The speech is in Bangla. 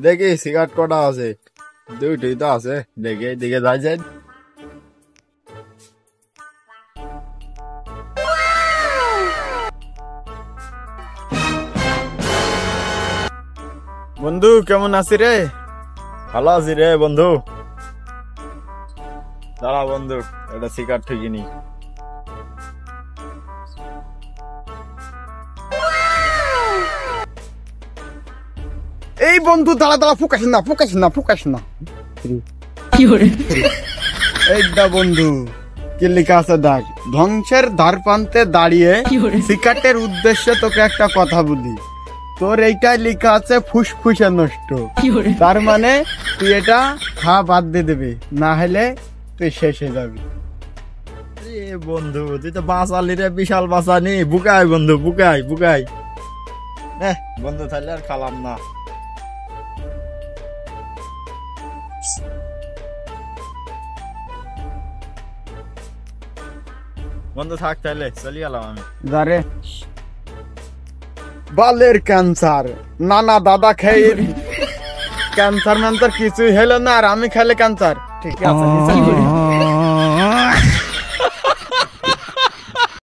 দেখি সিগারেট কটা আছে, দুইটাই তো আছে, দেখে দিকে যাই যাই। বন্ধু কেমন আছি রে? ভালো আছি রে বন্ধু। দাঁড়া বন্ধু, এটা সিগারেট ঠিকই নি। এই বন্ধু দাঁড়া দাঁড়া, ফুকাস না ফুকাস না ফুকাস না। এইটা বন্ধু কি লেখা আছে দেখ, ধ্বংসের ধার প্রান্তে দাঁড়িয়ে সিগারেটের উদ্দেশ্যে তোকে একটা কথা বলি, তোর এইটাই লেখা আছে ফুসফুসে নষ্ট। তার মানে তুই এটা খাওয়া বাদ দিয়ে দেবে, না হলে তুই শেষ হয়ে যাবি। বন্ধু তুই তো বাঁচালি রে, বিশাল বাঁচানি। বুকাই বন্ধু, বুকাই বুকাই। বন্ধু তাহলে আর খালাম না। বন্ধু থাক তাহলে, চলে গেলাম আমি। যারে বালের ক্যান্সার, না না দাদা খেয়ে ক্যান্সার ম্যান্সার কিছুই হলো না, আর আমি খেলে ক্যান্সার। ঠিক আছে।